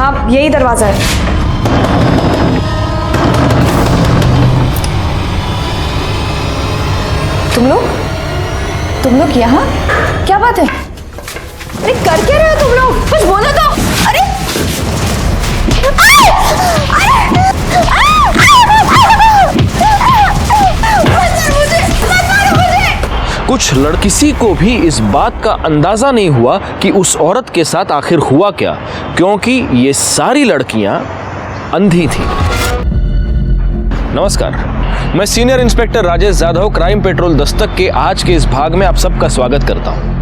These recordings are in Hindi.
हाँ यही दरवाजा है। तुम लोग यहाँ? क्या बात है? अरे कर क्या रहे हो तुम लोग? कुछ बोलो तो। अरे कुछ लड़किसी को भी इस बात का अंदाजा नहीं हुआ कि उस औरत के साथ आखिर हुआ क्या, क्योंकि ये सारी लड़कियां अंधी थीं। नमस्कार, मैं senior inspector Rajesh Jadhav crime petrol Dastak के आज के इस भाग में आप सबका स्वागत करता हूं।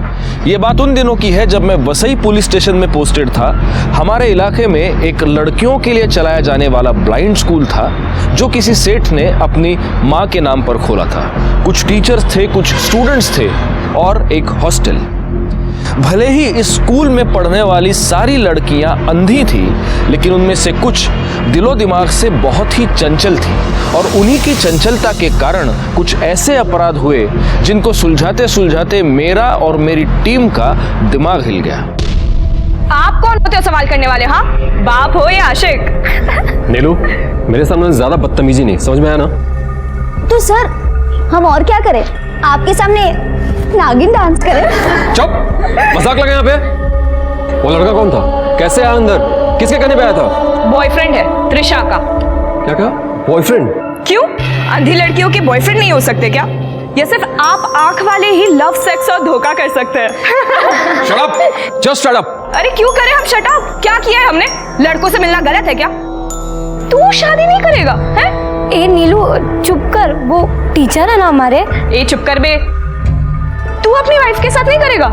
ये बात उन दिनों की है जब मैं वसई पुलिस स्टेशन में पोस्टेड था। हमारे इलाके में एक लड़कियों के लिए चलाया जाने वाला ब्लाइंड स्कूल था जो किसी सेठ ने अपनी माँ के नाम पर खोला था। कुछ टीचर्स थे, कुछ स्टूडेंट्स थे और एक हॉस्टल। भले ही इस स्कूल में पढ़ने वाली सारी लड़कियां अंधी थी, लेकिन उनमें से कुछ दिलो दिमाग से बहुत ही चंचल थी और उन्हीं की चंचलता के कारण कुछ ऐसे अपराध हुए जिनको सुलझाते सुलझाते मेरा और मेरी टीम का दिमाग हिल गया। आप कौन होते हो सवाल करने वाले? हाँ, बाप हो या आशिक? नीलू, मेरे सामने ज्यादा बदतमीजी नहीं, समझ में आया ना? तो सर हम और क्या करें? आपके सामने नागिन डांस करें? चुप, मजाक लगा यहाँ पे। वो लड़का कौन था? कैसे आया अंदर? किसके कहने पे आया था? बॉयफ्रेंड है त्रिशा का। क्या कहा? बॉयफ्रेंड? क्यों? अंधी लड़कियों के बॉयफ्रेंड नहीं हो सकते क्या? या सिर्फ आप आंख वाले ही लव, सेक्स और धोखा कर सकते हैं? Shut up, just shut up. अरे क्यों करें हम शट अप? क्या किया है हमने? लड़कों से मिलना गलत है क्या? तू शादी नहीं करेगा है? ए नीलू चुप कर, वो टीचर है ना हमारे। ए चुप कर बे। तू अपनी वाइफ के साथ नहीं करेगा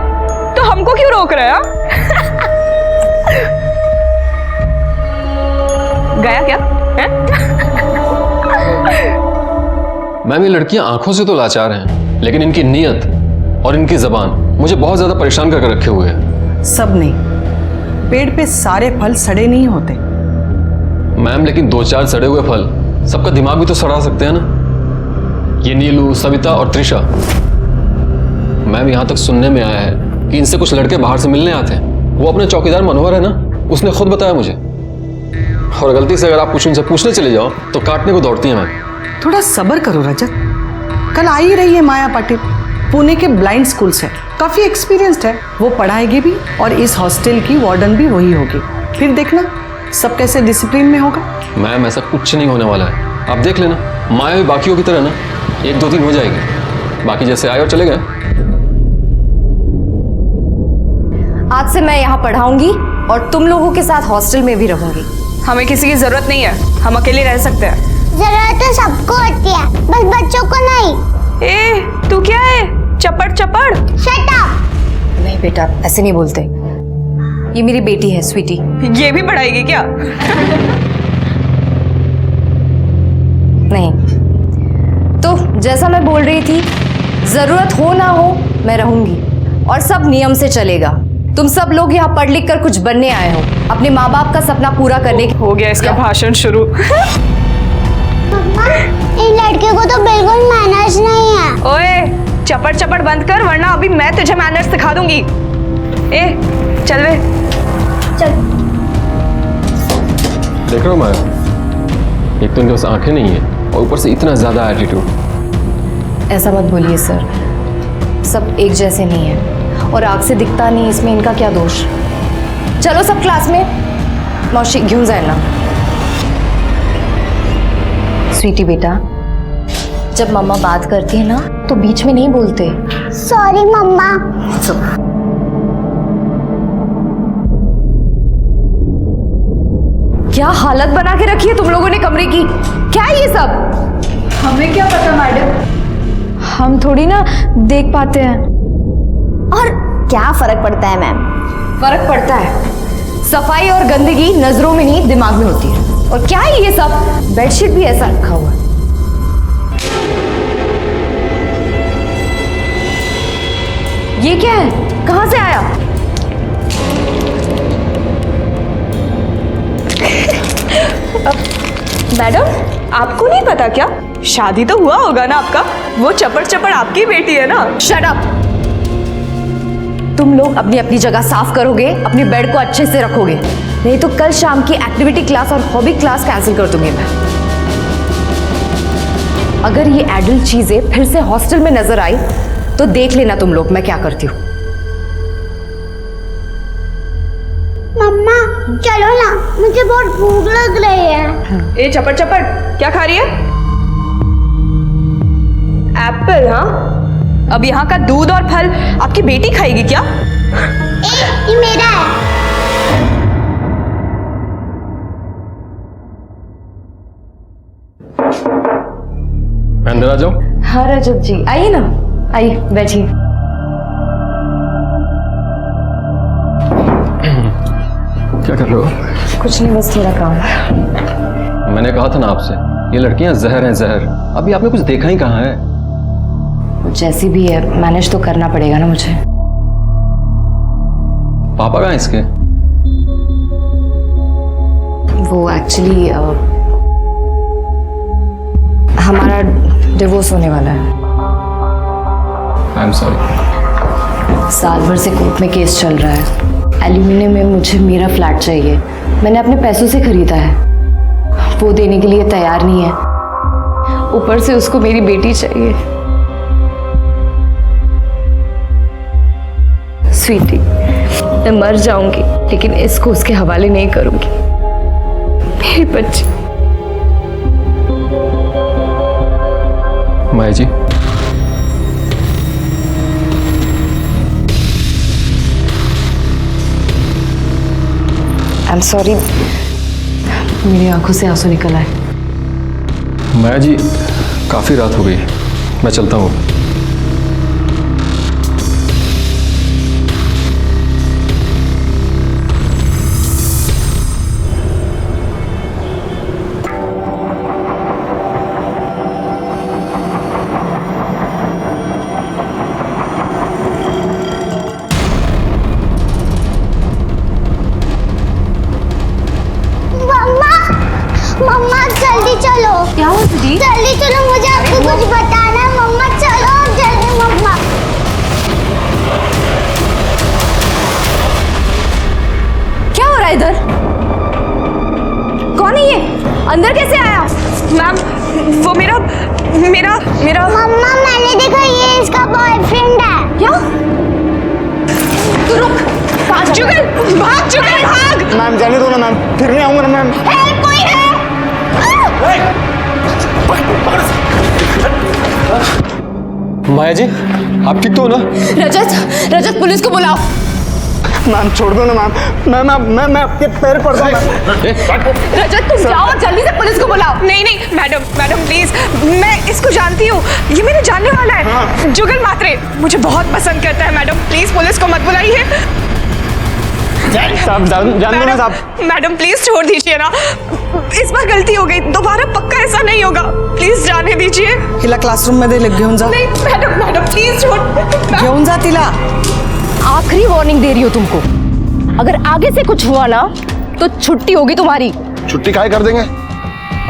तो हमको क्यों रोक रहा है? गया क्या है? मैम, ये लड़कियां आंखों से तो लाचार हैं, लेकिन इनकी नीयत और इनकी जबान मुझे बहुत ज्यादा परेशान करके रखे हुए हैं। सब नहीं, पेड़ पे सारे फल सड़े नहीं होते। मैम, लेकिन 2-4 सड़े हुए फल सबका दिमाग भी तो सड़ा सकते हैं ना। ये नीलू, सविता और त्रिशा। मैम, यहाँ तक सुनने में आया है कि इनसे कुछ लड़के बाहर से मिलने आते हैं। वो अपने चौकीदार मनोहर है ना, उसने खुद बताया मुझे। और गलती से अगर आप कुछ उनसे पूछने चले जाओ तो काटने को दौड़ती हैं मैम। थोड़ा सब्र करो रजत, कल आ ही रही है माया पाटिल, पुणे के ब्लाइंड स्कूल से, काफी एक्सपीरियंस्ड है। वो पढ़ाएगी भी और इस हॉस्टल की वार्डन भी वही होगी। फिर देखना सब कैसे डिसिप्लिन में होगा। मैम, ऐसा कुछ नहीं होने वाला है, आप देख लेना। माया भी बाकियों की तरह ना 1-2 दिन हो जाएगी, बाकी जैसे आए और चले गए। आज से मैं यहाँ पढ़ाऊंगी और तुम लोगों के साथ हॉस्टल में भी रहूंगी। हमें किसी की जरूरत नहीं है, हम अकेले रह सकते हैं। जरूरत तो सबको होती है, बस बच्चों को नहीं। ए तू क्या है? चपड़ चपड़। Shut up. नहीं बेटा, ऐसे नहीं बोलते। ये मेरी बेटी है स्वीटी। ये भी पढ़ाएगी क्या? नहीं तो जैसा मैं बोल रही थी, जरूरत हो ना हो मैं रहूंगी और सब नियम से चलेगा। तुम सब लोग यहाँ पढ़ लिख कर कुछ बनने आए हो, अपने माँ बाप का सपना पूरा करने के। हो गया इसका भाषण शुरू। मम्मा, इन लड़कियों को तो बिल्कुल मैनर्स नहीं है। ओए चपड़ चपड़ बंद कर, वरना अभी मैं तुझे मैनर्स सिखा दूंगी। ए चल वे। चल। देख रहे हो माया, एक तो इनके पास आंखें नहीं है और ऊपर से इतना ज्यादा एटीट्यूड। ऐसा मत बोलिए सर, सब एक जैसे नहीं है और आग से दिखता नहीं, इसमें इनका क्या दोष। चलो सब क्लास में। मौशी घेऊन जाए ना। स्वीटी बेटा, जब मम्मा बात करती है ना तो बीच में नहीं बोलते। सॉरी मम्मा। क्या हालत बना के रखी है तुम लोगों ने कमरे की? क्या है ये सब? हमें क्या पता मैडम, हम थोड़ी ना देख पाते हैं। और क्या फर्क पड़ता है मैम? फर्क पड़ता है। सफाई और गंदगी नजरों में नहीं दिमाग में होती है। और क्या है ये सब? बेडशीट भी ऐसा रखा हुआ है। ये क्या है? कहां से आया? मैडम आपको नहीं पता क्या? शादी तो हुआ होगा ना आपका? वो चपड़ चपड़ आपकी बेटी है ना? Shut up. तुम लोग अपनी अपनी जगह साफ करोगे, अपनी बेड को अच्छे से रखोगे, नहीं तो कल शाम की एक्टिविटी क्लास और हॉबी क्लास कैंसिल कर दूंगी मैं। अगर ये एडल्ट चीजें फिर से हॉस्टल में नजर आई तो देख लेना तुम लोग मैं क्या करती हूँ। मम्मा चलो ना, मुझे बहुत भूख लग रही है। ए चपट चपट, क्या खा रही है? एप्पल? हाँ, अब यहाँ का दूध और फल आपकी बेटी खाएगी क्या? ये मेरा है। अंदर आ जाओ। हाँ रजत जी आइए ना, आइए बैठिए। क्या कर रहे हो? कुछ नहीं, बस थोड़ा काम। मैंने कहा था ना आपसे, ये लड़कियां जहर हैं जहर। अभी आपने कुछ देखा ही कहाँ है। जैसी भी है मैनेज तो करना पड़ेगा ना मुझे। पापा कहाँ हैं इसके? वो एक्चुअली हमारा डिवोर्स होने वाला है। I am sorry. साल भर से कोर्ट में केस चल रहा है। एल्यूमिनियम में मुझे मेरा फ्लैट चाहिए, मैंने अपने पैसों से खरीदा है, वो देने के लिए तैयार नहीं है। ऊपर से उसको मेरी बेटी चाहिए। स्वीटी, मैं मर जाऊंगी लेकिन इसको उसके हवाले नहीं करूंगी। मेरी बच्ची। माया जी, आई एम सॉरी, मेरी आंखों से आंसू निकल आए। माया जी काफी रात हो गई, मैं चलता हूँ। मम्मा जल्दी चलो। क्या हुआ दीदी? जल्दी चलो, मुझे आपको कुछ बताना है। मम्मा चलो जल्दी। मम्मा क्या हो रहा है इधर? कौन है ये? अंदर कैसे आया? मैम वो मेरा मेरा मेरा मम्मा मैंने देखा, ये इसका बॉयफ्रेंड है। क्या? तू रुक, भाग जुगल, भाग। मैम जाने दो ना मैम, फिर नहीं आऊंगा ना मैम। है कोई है? माया जी आप ठीक तो हो ना? रजत, रजत पुलिस को बुलाओ। मैम छोड़ दो ना मैम। मैं आपके पैर पड़ रहा हूँ। रजत तुम जाओ जल्दी से, पुलिस को बुलाओ। नहीं मैडम प्लीज, मैं इसको जानती हूँ, ये मेरे जानने वाला है। जुगल मात्रे मुझे बहुत पसंद करता है। मैडम प्लीज पुलिस को मत बुलाइए। साहब जान दो ना साहब। मैडम प्लीज छोड़ दीजिए ना, इस बार गलती हो गई, दोबारा पक्का ऐसा नहीं होगा, प्लीज जाने दीजिए। हिला क्लासरूम मध्ये घेऊन जा, नहीं मैडम प्लीज छोड़। घेऊन जा तिला। आखिरी वार्निंग दे रही हो तुमको, अगर आगे से कुछ हुआ ना तो छुट्टी होगी तुम्हारी। छुट्टी काहे कर देंगे?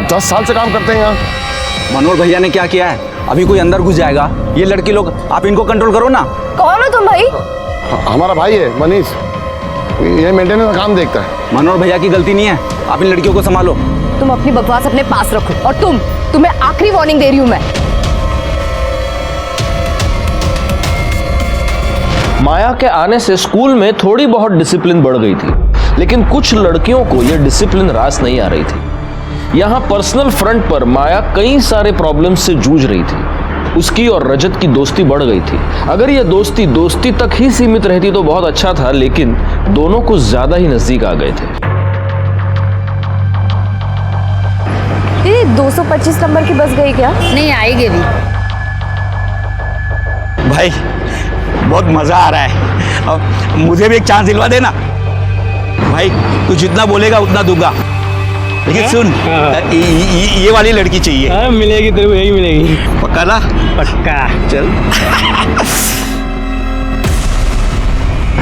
10 साल से काम करते हैं यहाँ। मनोहर भैया ने क्या किया है? अभी कोई अंदर घुस जाएगा। ये लड़की लोग, आप इनको कंट्रोल करो ना। कौन हो तुम भाई? हमारा भाई है मनीष, ये मेंटेनेंस का काम देखता है। मनोहर भैया की गलती नहीं है, आप इन लड़कियों को संभालो। तुम अपनी बकवास अपने पास रखो, और तुम्हें आखिरी वार्निंग दे रही हूं मैं। माया के आने से स्कूल में थोड़ी बहुत डिसिप्लिन बढ़ गई थी, लेकिन कुछ लड़कियों को यह डिसिप्लिन रास नहीं आ रही थी। यहाँ पर्सनल फ्रंट पर माया कई सारे प्रॉब्लम्स से जूझ रही थी। उसकी और रजत की दोस्ती बढ़ गई थी। अगर यह दोस्ती तक ही सीमित रहती तो बहुत अच्छा था, लेकिन दोनों कुछ ज्यादा ही नजदीक आ गए थे। ये 225 नंबर की बस गई क्या? नहीं आएगी भी। भाई बहुत मजा आ रहा है, अब मुझे भी एक चांस दिलवा देना। भाई तू जितना बोलेगा उतना दूंगा, लेकिन सुन, ये वाली लड़की चाहिए। मिलेगी तेरे को, यही मिलेगी। पक्का ना? पक्का। चल।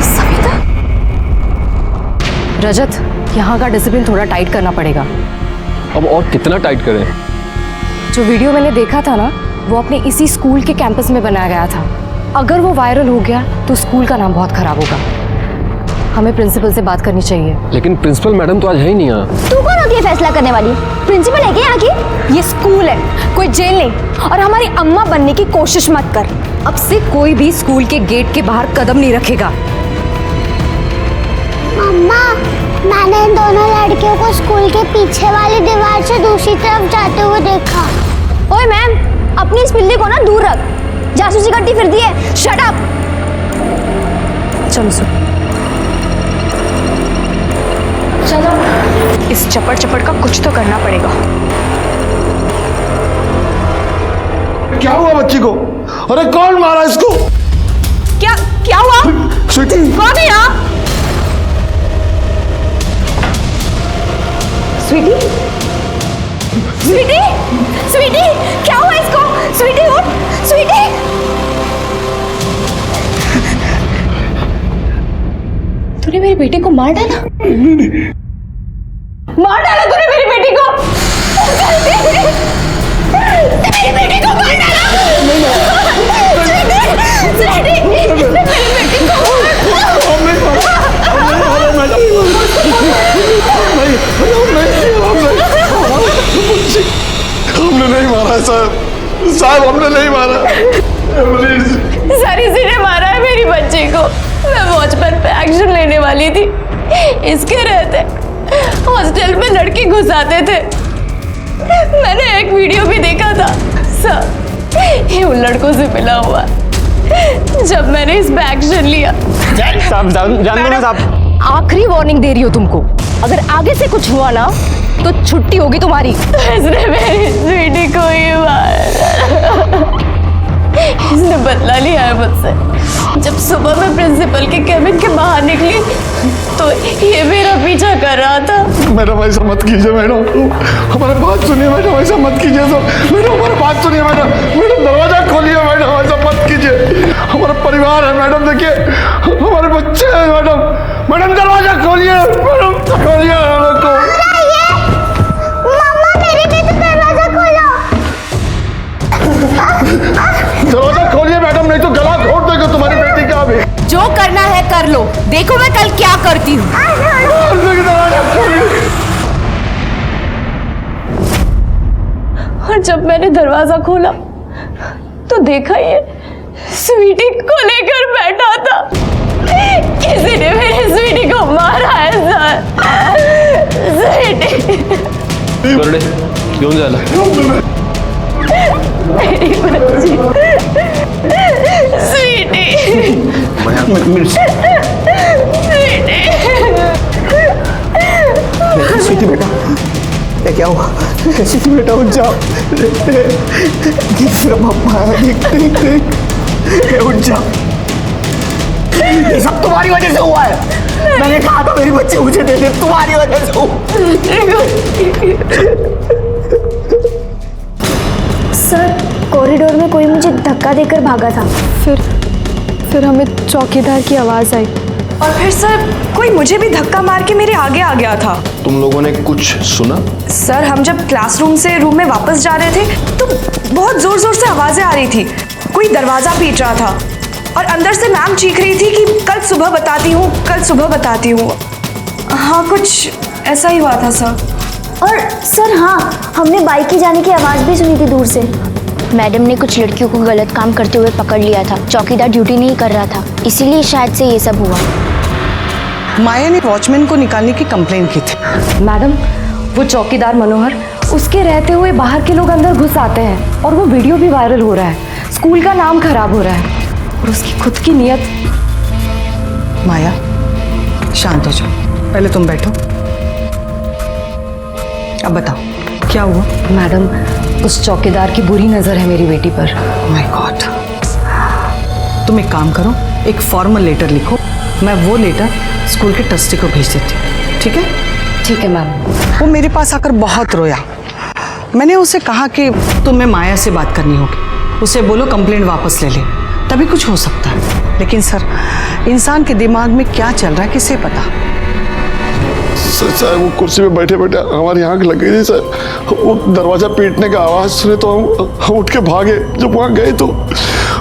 सविता? रजत, यहाँ का डिसिप्लिन थोड़ा टाइट करना पड़ेगा। अब और कितना टाइट करें? जो वीडियो मैंने देखा था ना, वो अपने इसी स्कूल के कैंपस में बनाया गया था। अगर वो वायरल हो गया तो स्कूल का नाम बहुत खराब होगा। हमें प्रिंसिपल से बात करनी चाहिए। लेकिन प्रिंसिपल मैडम तो आज है ही नहीं यहाँ। तू कौन होती है फैसला करने वाली? प्रिंसिपल है क्या यहाँ की? ये स्कूल है, कोई जेल नहीं। और हमारी अम्मा बनने की कोशिश मत कर। अब से कोई भी स्कूल के गेट के बाहर कदम नहीं रखेगा। मम्मा, मैंने इन दोनों लड़कियों को स्कूल के पीछे वाली दीवार से दूसरी तरफ जाते हुए देखा। ओए मैम, अपनी इस पिल्ली को ना दूर रख, जासूसी करती फिरती है। Shut up. चलो सुन, चलो, इस चपड़ चपड़ का कुछ तो करना पड़ेगा। क्या हुआ बच्ची को? अरे कौन मारा इसको? क्या क्या हुआ? स्वीटी, कौन है यहाँ? स्वीटी, स्वीटी, स्वीटी, क्या हुआ इसको? स्वीटी उठ, स्वीटी। तूने मेरी बेटी को मार डाला? मार डाला तूने मेरी बेटी को? मेरी बेटी को मार डाला? स्वीटी, मेरी बेटी हमने नहीं मारा साहब, साहब हमने नहीं मारा। सर, इसी ने मारा है मेरी बच्ची को। मैं वॉचमैन पे एक्शन लेने वाली थी, इसके रहते हॉस्टल में लड़के घुसाते थे। मैंने एक वीडियो भी देखा था सर, ये उन लड़कों से मिला हुआ। जब मैंने इस पे एक्शन लिया। साहब जान दो ना साहब। आखिरी वार्निंग दे रही हो तुमको, अगर आगे से कुछ हुआ ना तो छुट्टी होगी तुम्हारी। इसने मेरी स्वीटी को ही मारा। इसने बदला लिया है मुझसे। जब सुबह मैं प्रिंसिपल के कैबिन के बाहर निकली तो ये मेरा पीछा कर रहा था। मैडम ऐसा मत कीजिए मैडम, हमारे बात सुनिए मैडम, ऐसा मत कीजिए। तो मैडम हमारी बात सुनिए मैडम, मैडम दरवाजा खोलिए मैडम, ऐसा मत कीजिए। हमारा परिवार है मैडम, देखिए हमारे बच्चे हैं मैडम, मैडम दरवाजा खोलिए, मैडम खोलिए हम को। मम्मा, मेरे लिए तो दरवाजा खोलो। दरवाजा खोलिए मैडम, नहीं तो गला घोट देगा तुम्हारी बेटी का भी। जो करना है कर लो, देखो मैं कल क्या करती हूँ। दरवाजा खोलिए। और जब मैंने दरवाजा खोला तो देखा ये स्वीटी को लेकर बैठा था। किसी ने मेरी स्वीटी को मारा है सर। स्वीटी, करडे घेऊन झाला। मेरी बच्ची स्वीटी, स्वीटी बेटा, ये क्या हुआ? स्वीटी बेटा उठ जाओ, तेरा पापा है, देख देख देख, उठ जाओ। ये सब तुम्हारी वजह से हुआ है। मैंने कहा था मेरी बच्ची मुझे दे दे, तुम्हारी वजह से हुआ। सर, कॉरिडोर में कोई मुझे धक्का देकर भागा था। फिर हमें चौकीदार की आवाज आई और फिर सर कोई मुझे भी धक्का मार के मेरे आगे आ गया था। तुम लोगों ने कुछ सुना? सर, हम जब क्लासरूम से रूम में वापस जा रहे थे तो बहुत जोर जोर से आवाजें आ रही थी। कोई दरवाजा पीट रहा था और अंदर से मैम चीख रही थी कि कल सुबह बताती हूँ, कल सुबह बताती हूँ। हाँ, कुछ ऐसा ही हुआ था सर। और सर हाँ, हमने बाइक की जाने की आवाज़ भी सुनी थी दूर से। मैडम ने कुछ लड़कियों को गलत काम करते हुए पकड़ लिया था। चौकीदार ड्यूटी नहीं कर रहा था, इसीलिए शायद से ये सब हुआ। माया ने वॉचमैन को निकालने की कंप्लेन की थी। मैडम, वो चौकीदार मनोहर, उसके रहते हुए बाहर के लोग अंदर घुस आते हैं और वो वीडियो भी वायरल हो रहा है। स्कूल का नाम खराब हो रहा है और उसकी खुद की नीयत। माया, शांत हो जाओ, पहले तुम बैठो। अब बताओ क्या हुआ? मैडम, उस चौकीदार की बुरी नजर है मेरी बेटी पर। My God. तुम एक काम करो, एक फॉर्मल लेटर लिखो, मैं वो लेटर स्कूल के ट्रस्टी को भेज देती हूँ, ठीक है? ठीक है मैम। वो मेरे पास आकर बहुत रोया। मैंने उसे कहा कि तुम्हें माया से बात करनी होगी, उसे बोलो कंप्लेंट वापस ले ले, तभी कुछ हो सकता है। लेकिन सर, इंसान के दिमाग में क्या चल रहा है किसे पता। सर वो कुर्सी पे बैठे बैठे हमारी आंख लग गई थी सर। वो दरवाजा पीटने का आवाज सुने तो हम उठ के भागे। जब वहाँ गए तो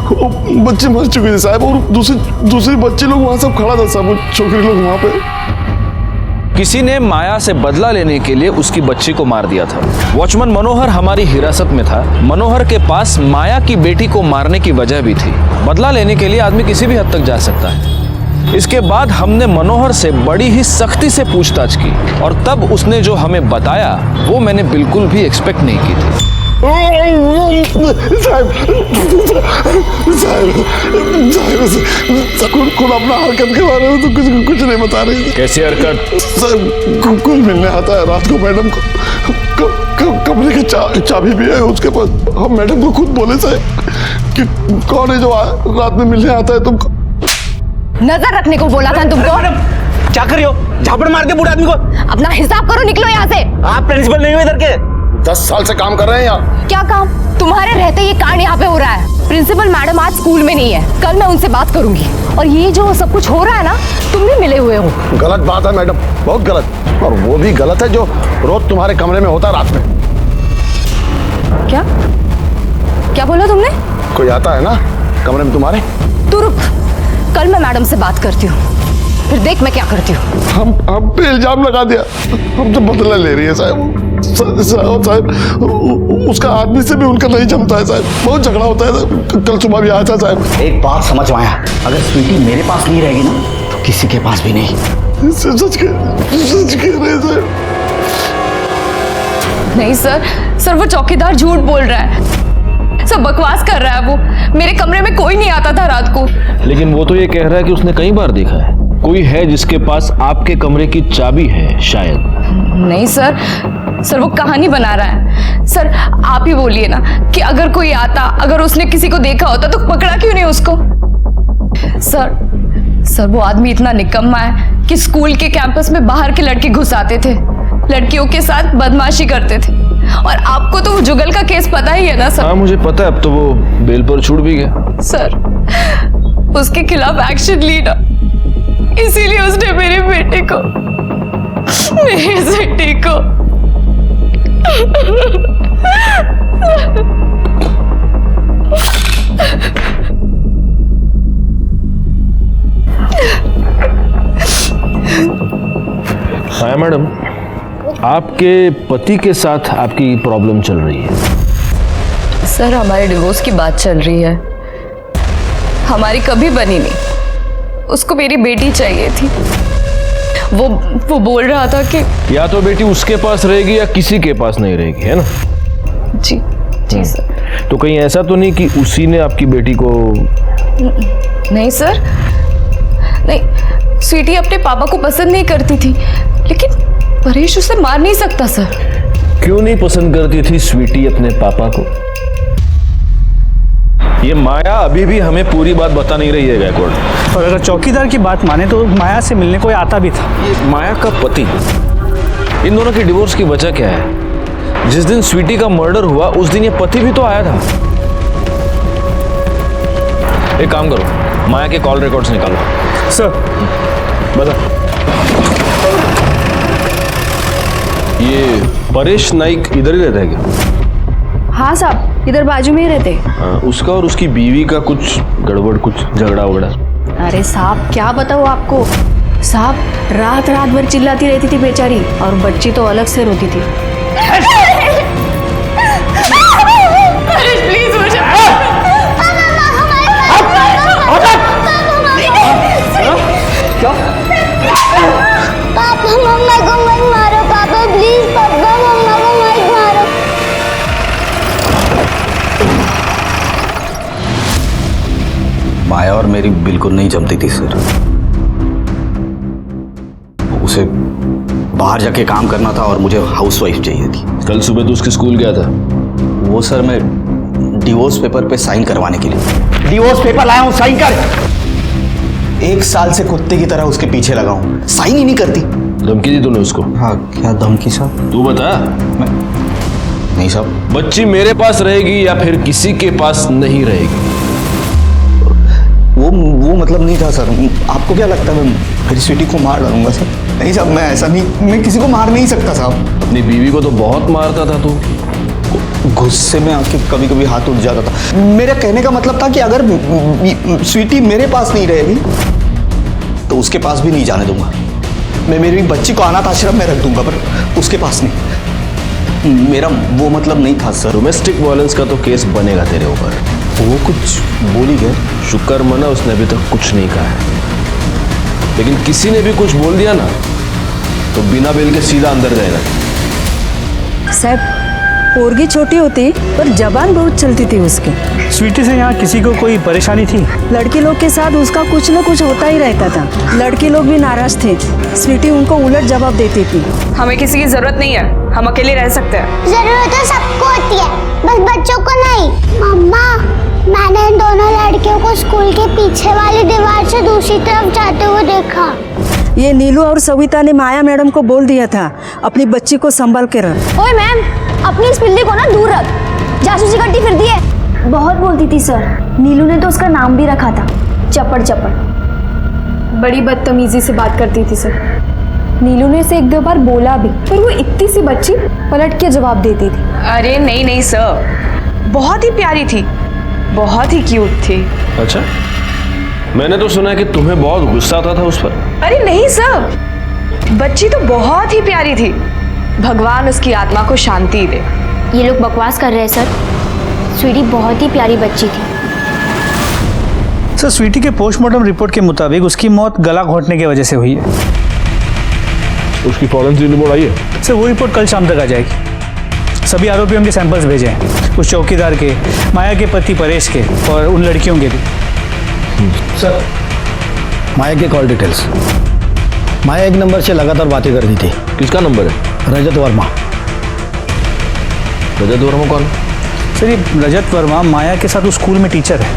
वो बच्ची मर चुकी थी साहब, और दूसरी बच्चे लोग वहाँ सब खड़ा था साहब, वो छोकरी लोग वहाँ पे। किसी ने माया से बदला लेने के लिए उसकी बच्ची को मार दिया था। वॉचमैन मनोहर हमारी हिरासत में था। मनोहर के पास माया की बेटी को मारने की वजह भी थी। बदला लेने के लिए आदमी किसी भी हद तक जा सकता है। इसके बाद हमने मनोहर से बड़ी ही सख्ती से पूछताछ की और तब उसने जो हमें बताया वो मैंने बिल्कुल भी एक्सपेक्ट नहीं की थी। खुद अपना हरकत के बारे में तो कुछ नहीं बता रही थी। कैसी हरकत? सर कुल मिलने आता है रात को मैडम को, कमरे की चाबी भी है उसके पास। हम मैडम को खुद बोले साहब कि कौन है जो रात में मिलने आता है तुमको। नजर रखने को बोला था तुमको। क्या कर रही हो? झापड़ मार के बूढ़े आदमी को। अपना हिसाब करो, निकलो यहाँ से। आप प्रिंसिपल नहीं हो इधर के? 10 साल से काम कर रहे हैं यहाँ। क्या काम? तुम्हारे रहते ये कांड यहाँ पे हो रहा है। प्रिंसिपल मैडम आज स्कूल में नहीं है, कल मैं उनसे बात करूंगी। और ये जो सब कुछ हो रहा है ना, तुम भी मिले हुए हो। गलत बात है मैडम, बहुत गलत। और वो भी गलत है जो रोज तुम्हारे कमरे में होता है रात में। क्या क्या बोला तुमने? कोई आता है ना कमरे में तुम्हारे? तू रुक, कल मैं मैडम से बात करती हूँ, फिर देख मैं क्या करती हूँ। हम पे इल्जाम लगा दिया, हमसे बदला ले रही है साहब। साहब उसका आदमी से भी उनका नहीं जमता है साहब, बहुत झगड़ा होता है। कल सुबह भी आया था साहब। एक बात समझ में आया, अगर स्वीटी मेरे पास नहीं रहेगी ना तो किसी के पास भी नहीं। सच कह रहे साहब। नहीं सर वो चौकीदार झूठ बोल रहा है, सब बकवास कर रहा है। वो मेरे कमरे में कोई नहीं आता था रात को। लेकिन वो तो ये कह रहा है कि उसने कई बार देखा है। कोई है जिसके पास आपके कमरे की चाबी है शायद। नहीं सर वो कहानी बना रहा है। सर आप ही बोलिए ना कि अगर कोई आता, अगर उसने किसी को देखा होता तो पकड़ा क्यों नहीं उसको? सर वो आदमी इतना निकम्मा है कि स्कूल के कैंपस में बाहर के लड़के घुस आते थे, लड़कियों के साथ बदमाशी करते थे। और आपको तो वो जुगल का केस पता ही है ना सर? हाँ मुझे पता है, अब तो वो बेल पर छूट भी गया। सर उसके खिलाफ एक्शन ली ना, इसीलिए उसने मेरी बेटी को हाँ मैडम, आपके पति के साथ आपकी प्रॉब्लम चल रही है। सर हमारे डिवोर्स की बात चल रही है, हमारी कभी बनी नहीं। उसको मेरी बेटी चाहिए थी। वो बोल रहा था कि या तो बेटी उसके पास रहेगी या किसी के पास नहीं रहेगी, है ना? जी सर। तो कहीं ऐसा तो नहीं कि उसी ने आपकी बेटी को? नहीं सर, नहीं। स्वीटी अपने पापा को पसंद नहीं करती थी, लेकिन परेश उसे मार नहीं सकता सर। क्यों नहीं पसंद करती थी स्वीटी अपने पापा को? ये माया अभी भी हमें पूरी बात बता नहीं रही है गायकवाड़। और अगर चौकीदार की बात माने तो माया से मिलने कोई आता भी था। ये माया का पति, इन दोनों के डिवोर्स की वजह क्या है? जिस दिन स्वीटी का मर्डर हुआ उस दिन ये पति भी तो आया था। एक काम करो, माया के कॉल रिकॉर्ड्स निकालो। सर बता। ये परेश नाइक इधर ही रहता है क्या? हाँ साहब, इधर बाजू में ही रहते। उसका और उसकी बीवी का कुछ गड़बड़, कुछ झगड़ा वगड़ा? अरे साहब क्या बताऊँ आपको साहब, रात भर चिल्लाती रहती थी बेचारी, और बच्ची तो अलग से रोती थी। प्लीज मुझे पापा मम्मा को मत मारो, पापा प्लीज, पापा मम्मा को मत मारो। माया और मेरी बिल्कुल नहीं जमती थी सर। उसे बाहर जाके काम करना था और मुझे हाउसवाइफ चाहिए थी। कल सुबह तो उसके स्कूल गया था। वो सर मैं डिवोर्स पेपर पे साइन करवाने के लिए डिवोर्स पेपर लाया हूँ, साइन कर। 1 साल से कुत्ते की तरह उसके पीछे लगा हूँ, साइन ही नहीं करती। धमकी दी तूने उसको? हाँ। क्या धमकी साहब? तू बता। नहीं साहब। बच्ची मेरे पास रहेगी या फिर किसी के पास नहीं रहेगी? वो मतलब नहीं था सर। आपको क्या लगता है मैं फिर स्वीटी को मार डालूंगा सर? नहीं साहब, मैं ऐसा नहीं, मैं किसी को मार नहीं सकता साहब। अपनी बीवी को तो बहुत मारता था तू। गुस्से में आके कभी कभी हाथ उठ जाता था। मेरा कहने का मतलब था कि अगर स्वीटी मेरे पास नहीं रहेगी तो उसके पास भी नहीं जाने दूंगा। मैं मेरी बच्ची को अनाथ आश्रम में रख दूंगा, पर उसके पास नहीं। मेरा वो मतलब नहीं था सर। डोमेस्टिक वायलेंस का तो केस बनेगा तेरे ऊपर। वो कुछ बोल ही गए। शुक्र मना उसने अभी तक कुछ नहीं कहा है, लेकिन किसी ने भी कुछ बोल दिया ना तो बिना बेल के सीधा अंदर जाएगा। साहब, पोरगी छोटी होती पर जबान बहुत चलती थी उसकी। स्वीटी से यहाँ किसी को कोई परेशानी थी? लड़की लोग के साथ उसका कुछ न कुछ होता ही रहता था। लड़की लोग भी नाराज थे। स्वीटी उनको उलट जवाब देती थी। हमें किसी की जरूरत नहीं है, हम अकेले रह सकते हैं। जरूरत तो सबको होती है, बस बच्चों को नहीं। मम्मा, मैंने इन दोनों लड़कियों को स्कूल के पीछे वाली दीवार से दूसरी तरफ जाते हुए देखा। ये नीलू और सविता ने माया मैडम को बोल दिया था अपनी बच्ची को संभाल के रख। ओए मैम, अपनी इस पिल्ली को ना दूर रख, जासूसी करती फिरती है। बहुत बोलती थी सर, नीलू ने तो उसका नाम भी रखा था, चपड़ चपड़। बड़ी बदतमीजी से बात करती थी सर। नीलू ने इसे एक दो बार बोला भी, पर वो इतनी सी बच्ची पलट के जवाब देती थी। अरे नहीं नहीं सर, बहुत ही प्यारी थी, बहुत ही क्यूट थी। अच्छा, मैंने तो सुना है कि तुम्हें बहुत गुस्सा आता था उस पर। अरे नहीं सर, बच्ची तो बहुत ही प्यारी थी। भगवान उसकी आत्मा को शांति दे। ये लोग बकवास कर रहे हैं सर। स्वीटी बहुत ही प्यारी बच्ची थी। सर, स्वीटी के पोस्टमार्टम रिपोर्ट के मुताबिक उसकी मौत गला घोंटने की वजह से हुई है। उसकी फॉरेंसिक रिपोर्ट आई है? सर, वो रिपोर्ट कल शाम तक आ जाएगी। सभी आरोपियों के सैंपल्स भेजे हैं, उस चौकीदार के, माया के पति परेश के और उन लड़कियों के भी। सर, माया के कॉल डिटेल्स। माया एक नंबर से लगातार बातें कर रही थी। किसका नंबर है? रजत वर्मा। रजत वर्मा कौन? सर, ये रजत वर्मा माया के साथ उस स्कूल में टीचर है।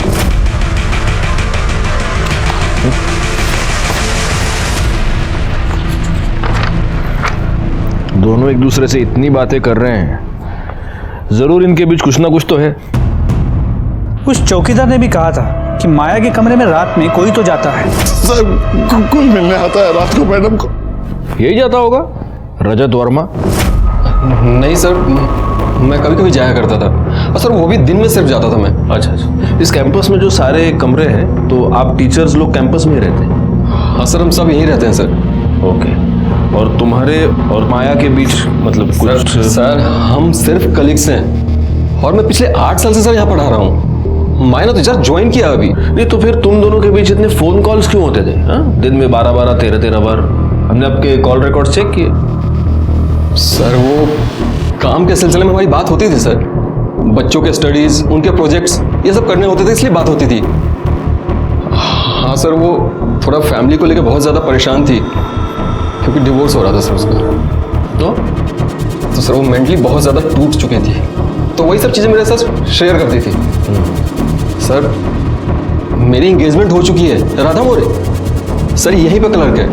दोनों एक दूसरे से इतनी बातें कर रहे हैं, जरूर इनके बीच कुछ ना कुछ तो है। उस चौकीदार ने भी कहा था कि माया के कमरे में रात में कोई तो जाता है। सर, कोई मिलने आता है रात को मैडम को। यही जाता होगा रजत वर्मा। नहीं सर, मैं कभी कभी जाया करता था। और सर, वो भी दिन में सिर्फ जाता था मैं। अच्छा अच्छा, इस कैंपस में जो सारे कमरे हैं, तो आप टीचर्स लोग कैंपस में ही रहते हैं? हाँ सर, हम सब यहीं रहते हैं सर। ओके, और तुम्हारे और माया के बीच मतलब कुछ? सर, हम सिर्फ कलीग्स हैं और मैं पिछले 8 साल से सर यहाँ पढ़ा रहा हूँ। माया ने तो जस्ट ज्वाइन किया अभी। नहीं तो फिर तुम दोनों के बीच इतने फोन कॉल्स क्यों होते थे? हाँ, दिन में 12-12, 13-13 बार। हमने आपके कॉल रिकॉर्ड चेक किए। सर, वो काम के सिलसिले में हमारी बात होती थी सर। बच्चों के स्टडीज, उनके प्रोजेक्ट्स, ये सब करने होते थे, इसलिए बात होती थी। हाँ सर, वो थोड़ा फैमिली को लेकर बहुत ज़्यादा परेशान थी क्योंकि डिवोर्स हो रहा था सर उसका। तो सर, वो मेंटली बहुत ज़्यादा टूट चुकी थी, तो वही सब चीज़ें मेरे साथ शेयर करती थी। सर, मेरी एंगेजमेंट हो चुकी है राधा मोरे। सर, यहीं पे क्लर्क है,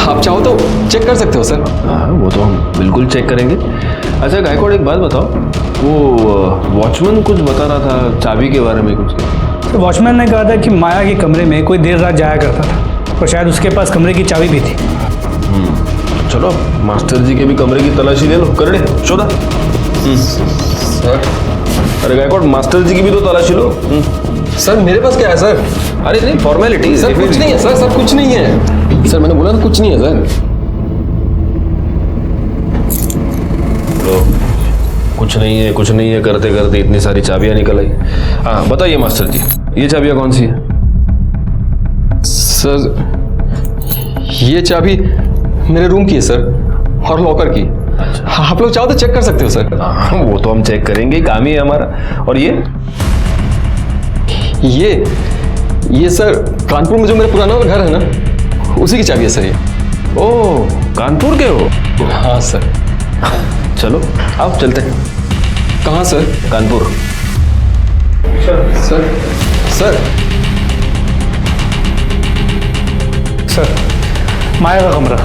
आप चाहो तो चेक कर सकते हो सर। हाँ, वो तो हम बिल्कुल चेक करेंगे। अच्छा गायकवाड़, एक बात बताओ, वो वॉचमैन कुछ बता रहा था चाबी के बारे में कुछ? तो वॉचमैन ने कहा था कि माया के कमरे में कोई देर रात जाया करता था और शायद उसके पास कमरे की चाबी भी थी। चलो, मास्टर जी के भी कमरे की तलाशी ले लो। कर ले शोधा। सर, अरे गायकवाड़, मास्टर जी की भी तो तलाशी लो। सर, मेरे पास क्या है सर? अरे नहीं, फॉर्मेलिटी। सर, कुछ नहीं है सर, सर कुछ नहीं है सर, मैंने बोला ना कुछ नहीं है सर। लो, कुछ नहीं है, कुछ नहीं है करते करते इतनी सारी चाबियां निकल आई। हाँ बताइए मास्टर जी, ये चाबियां कौन सी है? सर, ये चाबी मेरे रूम की है सर, और लॉकर की। हाँ, आप लोग चाहो तो चेक कर सकते हो सर। हाँ, वो तो हम चेक करेंगे, काम ही है हमारा। और ये सर, कानपुर में जो मेरा पुराना घर है ना, उसी की चाबी है सर ये। ओह, कानपुर के हो? हाँ सर। चलो आओ चलते हैं। कहाँ sir? Kanpur. Sir sir sir, Maya का कमरा।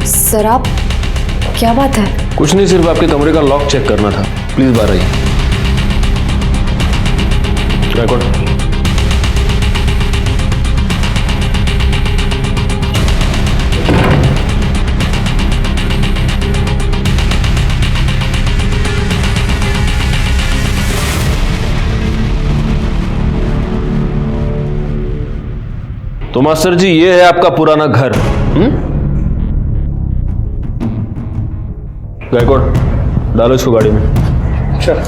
सर, आप क्या बात है? कुछ नहीं, सिर्फ आपके कमरे का लॉक चेक करना था। प्लीज बाहर आइए। रिकॉर्ड। तो मास्टर जी ये है आपका पुराना घर। गायकवाड़ डालो इसको गाड़ी में।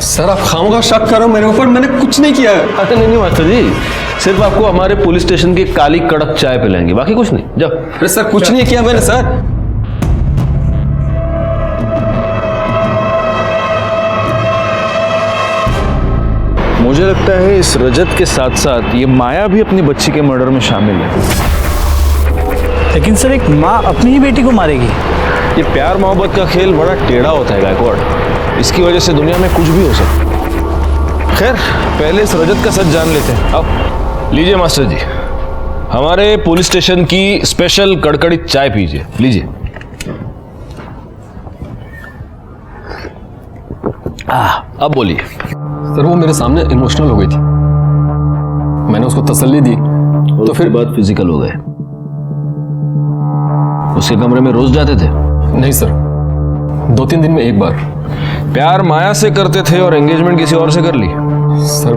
सर आप खामोखा शक कर रहे हो मेरे ऊपर, मैंने कुछ नहीं किया है। अरे नहीं मास्टर जी, सिर्फ आपको हमारे पुलिस स्टेशन की काली कड़क चाय पिलाएंगे, बाकी कुछ नहीं। जाओ। अरे सर कुछ नहीं किया मैंने सर। मुझे लगता है इस रजत के साथ साथ ये माया भी अपनी बच्ची के मर्डर में शामिल है। लेकिन सर एक माँ अपनी ही बेटी को मारेगी? ये प्यार मोहब्बत का खेल बड़ा टेढ़ा होता है गायकवाड़, इसकी वजह से दुनिया में कुछ भी हो सकता है। खैर पहले इस रजत का सच जान लेते हैं। अब लीजिए मास्टर जी, हमारे पुलिस स्टेशन की स्पेशल कड़कड़ी चाय पीजिए, लीजिए। अब बोलिए। सर वो मेरे सामने इमोशनल हो गई थी, मैंने उसको तसल्ली दी तो फिर बात फिजिकल हो गए। उसके कमरे में रोज जाते थे? नहीं सर, 2-3 दिन में एक बार। प्यार माया से करते थे और एंगेजमेंट किसी और से कर ली? सर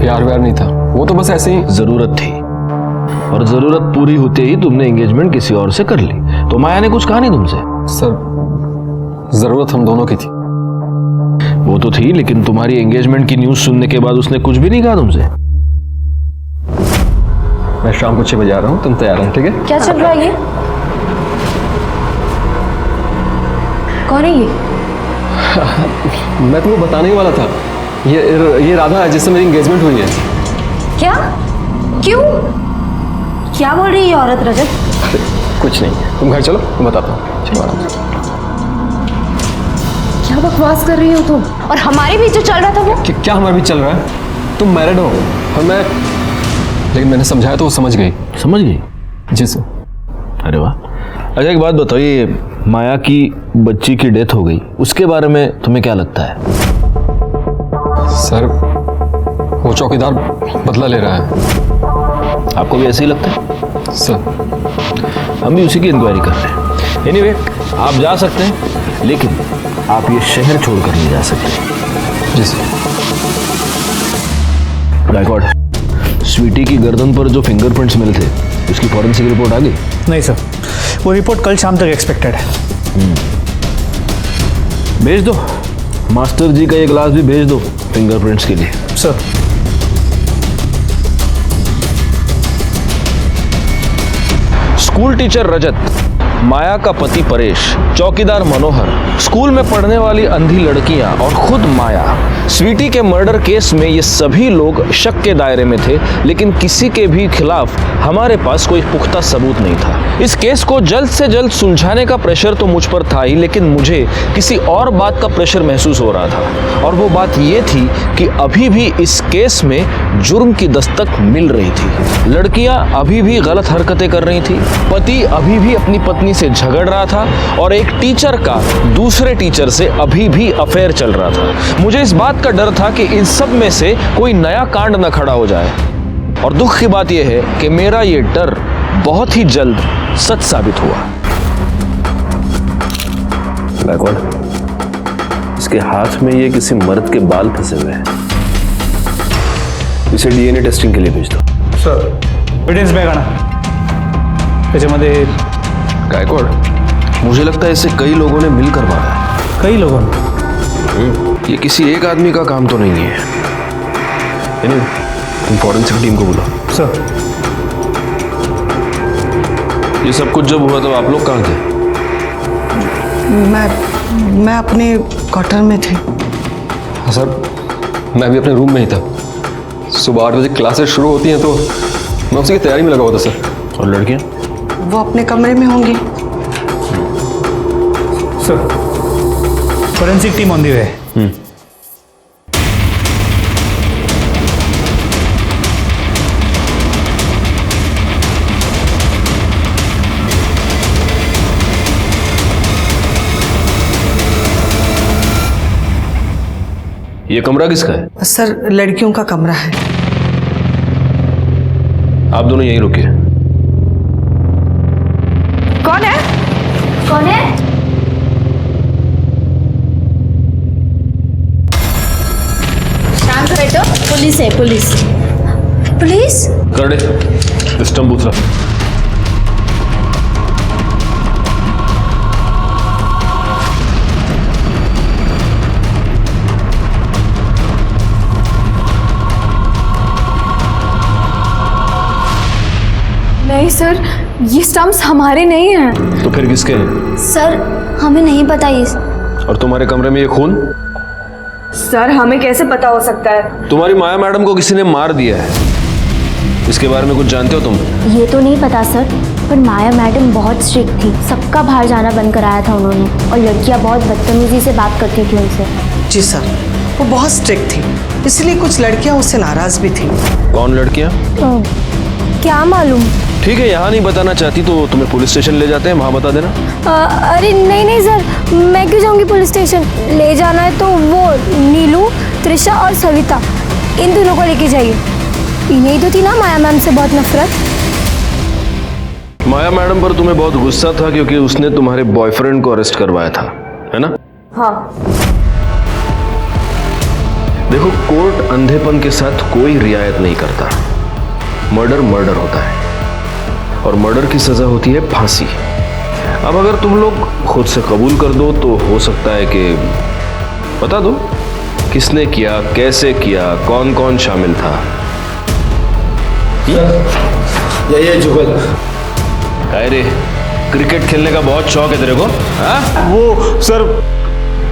प्यार व्यार नहीं था, वो तो बस ऐसे ही जरूरत थी, और जरूरत पूरी होते ही तुमने एंगेजमेंट किसी और से कर ली। तो माया ने कुछ कहा नहीं तुमसे? सर जरूरत हम दोनों की थी। वो तो थी, लेकिन तुम्हारी एंगेजमेंट की न्यूज सुनने के बाद उसने कुछ भी नहीं कहा तुमसे? मैं शाम को 6 बजे आ रहा हूँ, तुम तैयार हो? ठीक है। क्या चल रहा है ये? कौन है ये? मैं तुम्हें बताने ही वाला था, ये राधा है जिससे मेरी एंगेजमेंट हुई है। क्या? क्यों? क्या बोल रही है ये औरत रजत? कुछ नहीं, तुम घर चलो, मैं बताता हूँ। चलो आराम से। क्या बकवास कर रही हो तुम? और हमारे बीच जो चल रहा था वो? क्या हमारे बीच चल रहा है? तुम मैरिड हो और मैं, लेकिन मैंने समझाया तो वो समझ गई। समझ गई? जी सर। अरे वाह। अच्छा एक बात बताइए, माया की बच्ची की डेथ हो गई, उसके बारे में तुम्हें क्या लगता है? सर वो चौकीदार बदला ले रहा है। आपको भी ऐसे ही लगता है? सर हम भी उसी की इंक्वायरी कर रहे हैं। एनीवे, आप जा सकते हैं, लेकिन आप ये शहर छोड़कर नहीं जा सकते। जी सर। गायकवाड़, स्वीटी की गर्दन पर जो फिंगरप्रिंट्स मिले थे, उसकी फॉरेंसिक रिपोर्ट आ गई? नहीं सर, वो रिपोर्ट कल शाम तक एक्सपेक्टेड है। भेज दो, मास्टर जी का ये ग्लास भी भेज दो फिंगरप्रिंट्स के लिए। सर। स्कूल टीचर रजत, माया का पति परेश, चौकीदार मनोहर, स्कूल में पढ़ने वाली अंधी लड़कियां और खुद माया, स्वीटी के मर्डर केस में ये सभी लोग शक के दायरे में थे, लेकिन किसी के भी खिलाफ हमारे पास कोई पुख्ता सबूत नहीं था। इस केस को जल्द से जल्द सुलझाने का प्रेशर तो मुझ पर था ही, लेकिन मुझे किसी और बात का प्रेशर महसूस हो रहा था, और वो बात ये थी कि अभी भी इस केस में जुर्म की दस्तक मिल रही थी। लड़कियां अभी भी गलत हरकतें कर रही थी, पति अभी भी अपनी पत्नी से झगड़ रहा था, और एक टीचर का दूसरे टीचर से अभी भी अफेयर चल रहा था। मुझे इस बात का डर था कि इन सब में से कोई नया कांड न खड़ा हो जाए, और दुख की बात यह है कि मेरा ये डर बहुत ही जल्द सच साबित हुआ। गायकवाड़, इसके हाथ में ये किसी मर्द के बाल फंसे हुए हैं, इसे डीएनए टेस्टिंग के लिए भेज दो। सर एविडेंस बॅग आणा, त्याच्यामध्ये। गायकवाड़, मुझे लगता है इसे कई लोगों ने मिलकर मारा है। कई लोगों ने? ये किसी एक आदमी का काम तो नहीं है। तुम फॉरेंसिक टीम को बुलाओ। सर। ये सब कुछ जब हुआ तो आप लोग कहाँ थे? मैं अपने क्वार्टर में थी। सर मैं भी अपने रूम में ही था। सुबह 8 बजे क्लासेस शुरू होती हैं तो मैं उसी की तैयारी में लगा हुआ था सर। और लड़कियां? वो अपने कमरे में होंगी। Sir forensic team on the way. ये कमरा किसका है? सर लड़कियों का कमरा है। आप दोनों यहीं रुकिए। कौन है? कौन है? शांत बैठो, पुलिस है पुलिस। पुलिस? कर दे सिस्टम दूसरा। नहीं सर, ये स्टम्प्स हमारे नहीं हैं। तो फिर किसके हैं? सर हमें नहीं पता ये। और तुम्हारे कमरे में ये खून? सर हमें कैसे पता हो सकता है? तुम्हारी माया मैडम को किसी ने मार दिया है, इसके बारे में कुछ जानते हो तुम? ये तो नहीं पता सर, पर माया मैडम बहुत स्ट्रिक्ट थी, सबका बाहर जाना बंद कराया था उन्होंने, और लड़कियां बहुत बदतमीजी से बात करती थी उनसे। जी सर, वो बहुत स्ट्रिक्ट थी, इसलिए कुछ लड़कियां उससे नाराज भी थी। कौन लड़कियां? क्या मालूम। ठीक है, यहाँ नहीं बताना चाहती तो तुम्हें पुलिस स्टेशन ले जाते हैं, वहाँ बता देना। अरे नहीं नहीं सर, मैं क्यों जाऊंगी पुलिस स्टेशन? ले जाना है तो वो नीलू, त्रिशा और सविता, इन दोनों को लेके जाइए। इन्हें तो थी ना माया मैम से बहुत नफरत। माया मैडम पर तुम्हें बहुत गुस्सा था क्योंकि उसने तुम्हारे बॉयफ्रेंड को अरेस्ट करवाया था, है ना? हाँ। देखो, कोर्ट अंधेपन के साथ कोई रियायत नहीं करता। मर्डर मर्डर होता है और मर्डर की सजा होती है फांसी। अब अगर तुम लोग खुद से कबूल कर दो तो हो सकता है कि बता दो किसने किया, कैसे किया, कौन कौन शामिल था। ये जुगल। अरे क्रिकेट खेलने का बहुत शौक है तेरे को? हाँ? वो सर,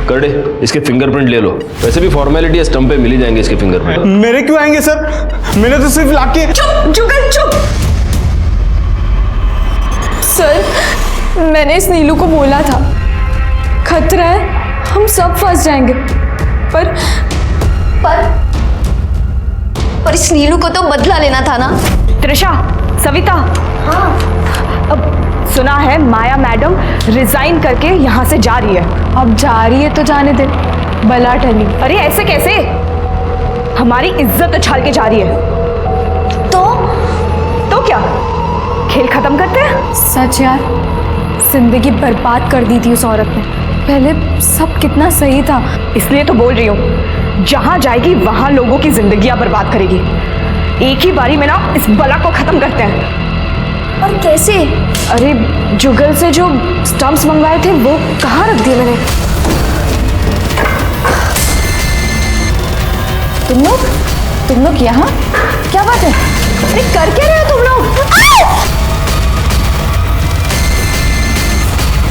कर दे, इसके फिंगरप्रिंट ले लो। वैसे भी फॉर्मेलिटी है, स्टंप पे मिल ही जाएंगे इसके फिंगरप्रिंट। मेरे क्यों आएंगे सर? मैंने तो सिर्फ लाके। चुप जुगल चुप। सर मैंने इस नीलू को बोला था खतरा है, हम सब फंस जाएंगे, पर इस नीलू को तो बदला लेना था ना। त्रिशा, सविता। हाँ। अब सुना है माया मैडम रिजाइन करके यहाँ से जा रही है। अब जा रही है तो जाने दे, बला टली। अरे ऐसे कैसे? हमारी इज्जत उछाल के जा रही है। तो क्या खेल खत्म करते हैं? सच यार, जिंदगी बर्बाद कर दी थी उस औरत ने। पहले सब कितना सही था, इसलिए तो बोल रही हूँ, जहां जाएगी वहां लोगों की जिंदगियां बर्बाद करेगी। एक ही बारी में ना इस बला को खत्म करते हैं। और कैसे? अरे जुगल से जो स्टम्प्स मंगवाए थे वो कहाँ रख दिए मैंने। तुम लोग यहाँ? क्या बात है? अरे कर क्या रहे हो तुम लोग?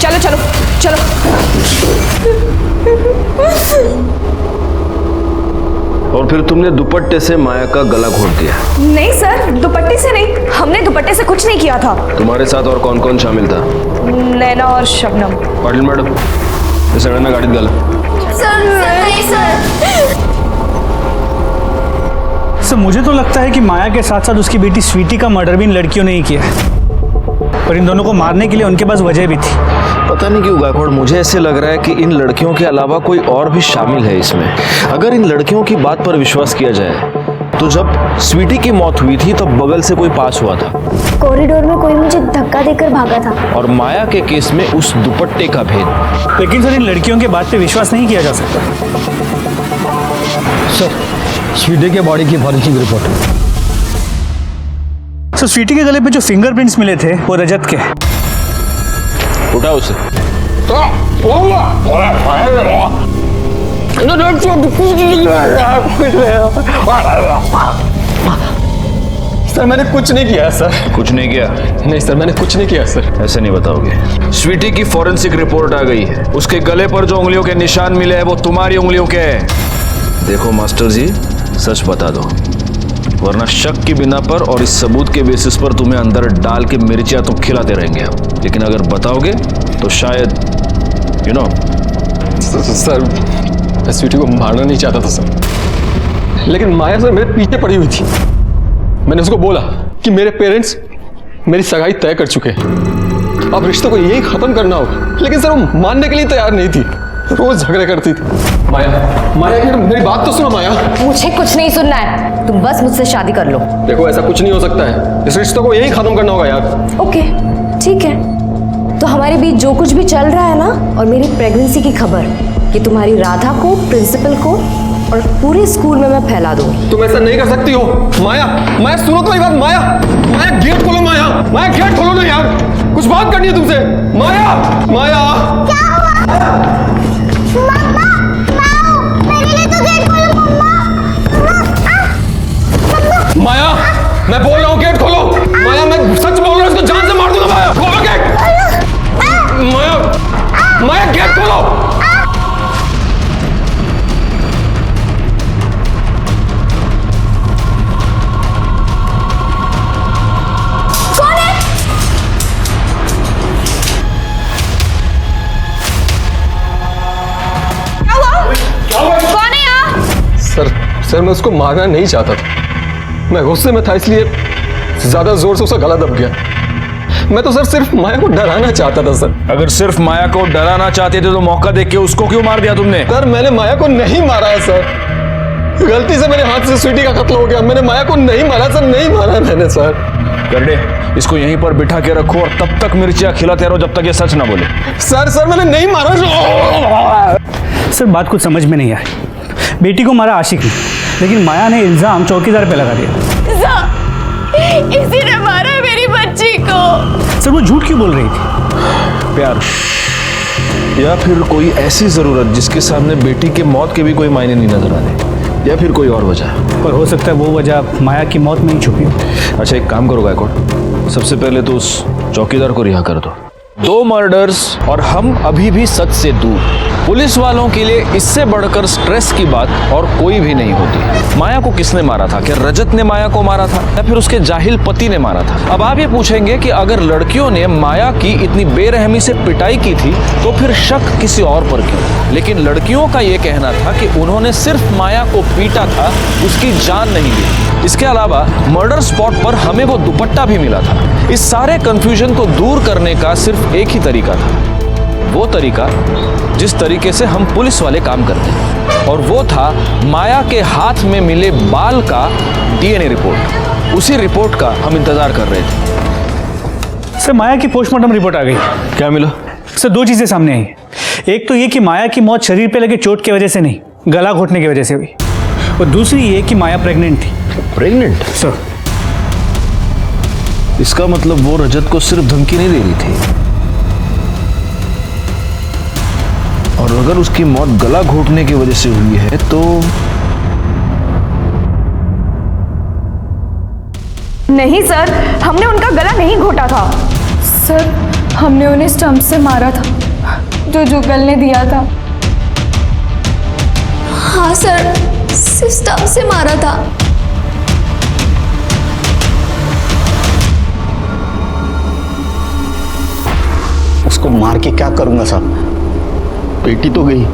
चलो चलो चलो। और फिर तुमने दुपट्टे से माया का गला घोट दिया? नहीं सर, दुपट्टे से नहीं, हमने दुपट्टे से कुछ नहीं किया था। तुम्हारे साथ और कौन कौन शामिल था? नैना और शबनम। पाटिल मैडम, ये सगळ्यांना गाडीत घाला। सर नहीं सर, मुझे तो लगता है कि माया के साथ साथ उसकी बेटी स्वीटी का मर्डर भी इन लड़कियों ने ही किया है, पर इन दोनों को मारने के लिए उनके पास वजह भी थी। पता नहीं क्यों गायकवाड़, मुझे ऐसे लग रहा है कि इन लड़कियों के अलावा कोई और भी शामिल है इसमें। अगर इन लड़कियों की बात पर विश्वास किया जाए तो जब स्वीटी की मौत हुई थी तब बगल से कोई पास हुआ था, कॉरिडोर में कोई मुझे धक्का देकर भागा था। और माया के केस में उस दुपट्टे का भेद। लेकिन सर, इन लड़कियों के बात पे विश्वास नहीं किया जा सकता। सर, स्वीटी के बॉडी की फॉरेंसिक रिपोर्ट। सर, स्वीटी के गले पे जो फिंगरप्रिंट्स मिले थे वो रजत के। उठा उसे। सर मैंने कुछ नहीं किया सर। कुछ नहीं किया? नहीं सर, मैंने कुछ नहीं किया सर। ऐसे नहीं बताओगे। स्वीटी की फॉरेंसिक रिपोर्ट आ गई है, उसके गले पर जो उंगलियों के निशान मिले हैं वो तुम्हारी उंगलियों के हैं। देखो मास्टर जी, सच बता दो, वरना शक की बिना पर और इस सबूत के बेसिस पर तुम्हें अंदर डाल के मिर्चियां तो खिलाते रहेंगे हम, लेकिन अगर बताओगे तो शायद सर मैं स्वीटी को मारना नहीं चाहता था सर, लेकिन माया सर मेरे पीछे पड़ी हुई थी। मैंने उसको बोला कि मेरे पेरेंट्स मेरी सगाई तय कर चुके हैं, अब रिश्ते को यही खत्म करना होगा, लेकिन सर वो मानने के लिए तैयार नहीं थी, रोज झगड़े करती थी। माया मेरी बात तो सुनो माया। मुझे कुछ नहीं सुनना है, तुम बस मुझसे शादी कर लो। देखो ऐसा कुछ नहीं हो सकता है, इस रिश्ते को यही खत्म करना होगा यार। ओके ठीक है, तो हमारे बीच जो कुछ भी चल रहा है ना, और मेरी प्रेगनेंसी की खबर, ये तुम्हारी राधा को, प्रिंसिपल को और पूरे स्कूल में मैं फैला दूंगी। तुम ऐसा नहीं कर सकती हो माया। माया सुनो तो एक बात। माया, माया गेट खोलो। माया, माया गेट खोलो ना यार, कुछ बात करनी है तुमसे। माया, माया क्या हुआ? मम्मा, माओ, मेरे लिए तो गेट खोलो मम्मा। माया, मैं बोल रहा हूँ गेट खोलो। माया, मैं सच बोल रहा हूँ, इसको जान से मार दूंगा। माया खोलो गेट। माया, माया गेट खोलो। सर मैं उसको मारना नहीं चाहता था, मैं गुस्से में था इसलिए ज्यादा जोर से उसका गला दब गया। मैं तो सर सिर्फ माया को डराना चाहता था सर। अगर सिर्फ माया को डराना चाहते थे तो मौका देख के उसको क्यों मार दिया तुमने? सर मैंने माया को नहीं मारा है सर, गलती से मेरे हाथ से स्वीटी का कत्ल हो गया। मैंने माया को नहीं मारा सर, नहीं मारा मैंने सर। करडे, इसको यहीं पर बिठा के रखो और तब तक मिर्चियां खिलाते रहो जब तक ये सच ना बोले। सर मैंने नहीं मारा। सर बात कुछ समझ में नहीं आई। बेटी को मारा आशिक ने, लेकिन माया ने इल्जाम चौकीदार पे लगा दिया। इसी ने मारा मेरी बच्ची को। सर वो झूठ क्यों बोल रही थी? प्यार या फिर कोई ऐसी जरूरत जिसके सामने बेटी के मौत के भी कोई मायने नहीं नजर आ रहे, या फिर कोई और वजह? पर हो सकता है वो वजह माया की मौत में ही छुपी हो। अच्छा एक काम करो गायकवाड़, सबसे पहले तो उस चौकीदार को रिहा कर दो। 2 मर्डर्स और हम अभी भी सच से दूर। पुलिस वालों के लिए इससे बढ़कर स्ट्रेस की बात और कोई भी नहीं होती। माया को किसने मारा था? क्या रजत ने माया को मारा था या फिर उसके जाहिल पति ने मारा था? अब आप ये पूछेंगे कि अगर लड़कियों ने माया की इतनी बेरहमी से पिटाई की थी तो फिर शक किसी और पर क्यों? लेकिन लड़कियों का ये कहना था कि उन्होंने सिर्फ माया को पीटा था, उसकी जान नहीं ली। इसके अलावा मर्डर स्पॉट पर हमें वो दुपट्टा भी मिला था। इस सारे कंफ्यूजन को दूर करने का सिर्फ एक ही तरीका था, वो तरीका जिस तरीके से हम पुलिस वाले काम करते हैं, और वो था माया के हाथ में मिले बाल का डीएनए रिपोर्ट। उसी रिपोर्ट का हम इंतजार कर रहे थे। सर माया की पोस्टमार्टम रिपोर्ट आ गई। क्या मिला? सर 2 चीजें सामने आई। एक तो ये कि माया की मौत शरीर पे लगे चोट की वजह से नहीं, गला घोटने की वजह से हुई, और दूसरी ये कि माया प्रेग्नेंट थी। प्रेग्नेंट? सर इसका मतलब वो रजत को सिर्फ धमकी नहीं दे रही थी, और अगर उसकी मौत गला घोटने की वजह से हुई है तो नहीं सर, हमने उनका गला नहीं घोटा था। सर हमने उन्हें स्टंप से मारा था, जो जुगल ने दिया था। हाँ सर, सिर्फ स्टंप से मारा था। उसको मार के क्या करूंगा साहब, बेटी तो गई।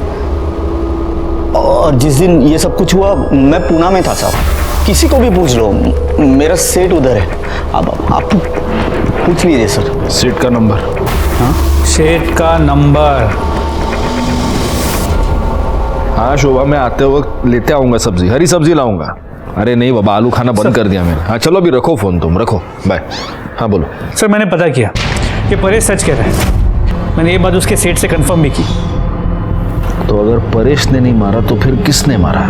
और जिस दिन ये सब कुछ हुआ मैं पूना में था साहब, किसी को भी पूछ लो, मेरा सेठ उधर है। अब आप पूछ लीजिए सर। सेठ का नंबर? हाँ सेठ का नंबर। हाँ शोभा, मैं आते वक्त लेते आऊंगा सब्जी, हरी सब्जी लाऊंगा। अरे नहीं बाबा, आलू खाना बंद कर दिया मैंने। हाँ चलो अभी रखो फोन, तुम रखो, बाय। हाँ बोलो। सर मैंने पता किया कि परेश सच कह रहा है। मैंने ये बात उसके सेठ से कंफर्म भी की। तो अगर परेश ने नहीं मारा तो फिर किसने मारा?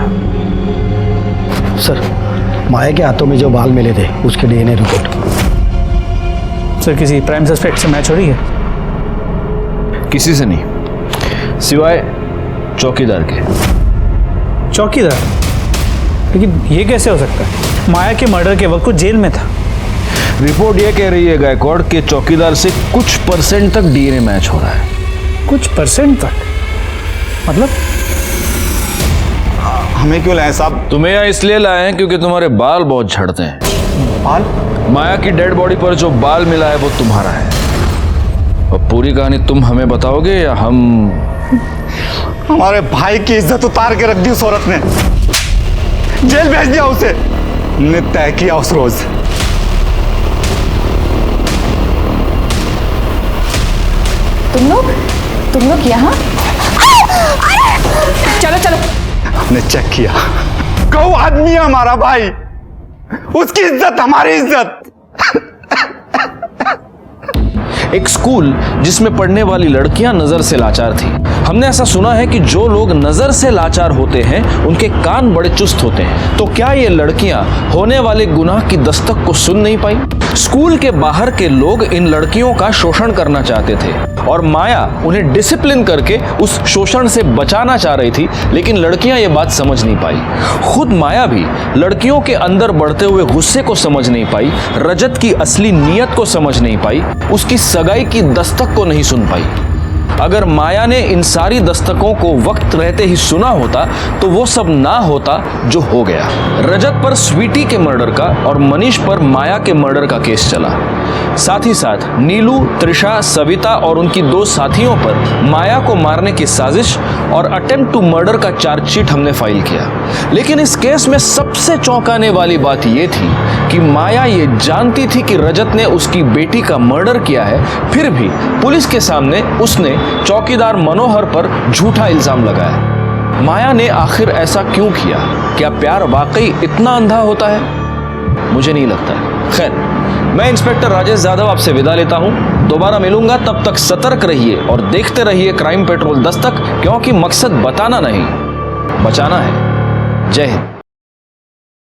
सर माया के हाथों में जो बाल मिले थे उसके डीएनए रिपोर्ट। सर किसी प्राइम सस्पेक्ट से मैच हो रही है? किसी से नहीं, सिवाय चौकीदार के। चौकीदार? लेकिन ये कैसे हो सकता है? माया के मर्डर के वक्त वो जेल में था। रिपोर्ट ये कह रही है गायकवाड़ कि चौकीदार से कुछ % तक डीएनए मैच हो रहा है। कुछ % तक? मतलब? हमें क्यों लाए साहब? तुम्हें यहाँ इसलिए लाए हैं क्योंकि तुम्हारे बाल बहुत झड़ते हैं। बाल? माया की डेड बॉडी पर जो बाल मिला है वो तुम्हारा है। और पूरी कहानी तुम हमें बताओगे या हम? हमारे भाई की इज्जत उतार के रख दी उस औरत ने, जेल भेज दिया उसे, ने तय किया उस रोज। तुम लोग यहाँ? चलो चलो। हमने चेक किया, गौ आदमी है हमारा भाई, उसकी इज्जत हमारी इज्जत। एक स्कूल जिसमें पढ़ने वाली लड़कियां नजर से लाचार थी। हमने ऐसा सुना है कि जो लोग नजर से लाचार होते हैं उनके कान बड़े चुस्त होते हैं। तो क्या ये लड़कियां होने वाले गुनाह की दस्तक को सुन नहीं पाई? स्कूल के बाहर के लोग इन लड़कियों का शोषण करना चाहते थे और माया उन्हें डिसिप्लिन करके उस शोषण से बचाना चाह रही थी, लेकिन लड़कियां ये बात समझ नहीं पाई। खुद माया भी लड़कियों के अंदर बढ़ते हुए गुस्से को समझ नहीं पाई, रजत की असली नीयत को समझ नहीं पाई, उसकी सगाई की दस्तक को नहीं सुन पाई। अगर माया ने इन सारी दस्तकों को वक्त रहते ही सुना होता तो वो सब ना होता जो हो गया। रजत पर स्वीटी के मर्डर का और मनीष पर माया के मर्डर का केस चला। साथ ही साथ नीलू, त्रिशा, सविता और उनकी 2 साथियों पर माया को मारने की साजिश और अटेम्प्ट टू मर्डर का चार्जशीट हमने फाइल किया। लेकिन इस केस में सबसे चौंकाने वाली बात यह थी कि माया ये जानती थी कि रजत ने उसकी बेटी का मर्डर किया है, फिर भी पुलिस के सामने उसने चौकीदार मनोहर पर झूठा इल्जाम लगाया। माया ने आखिर ऐसा क्यों किया? क्या प्यार वाकई इतना अंधा होता है? मुझे नहीं लगता है। खैर, मैं इंस्पेक्टर राजेश यादव आपसे विदा लेता हूं। दोबारा मिलूंगा, तब तक सतर्क रहिए और देखते रहिए क्राइम पेट्रोल दस्तक, क्योंकि मकसद बताना नहीं, बचाना है। जय हिंद।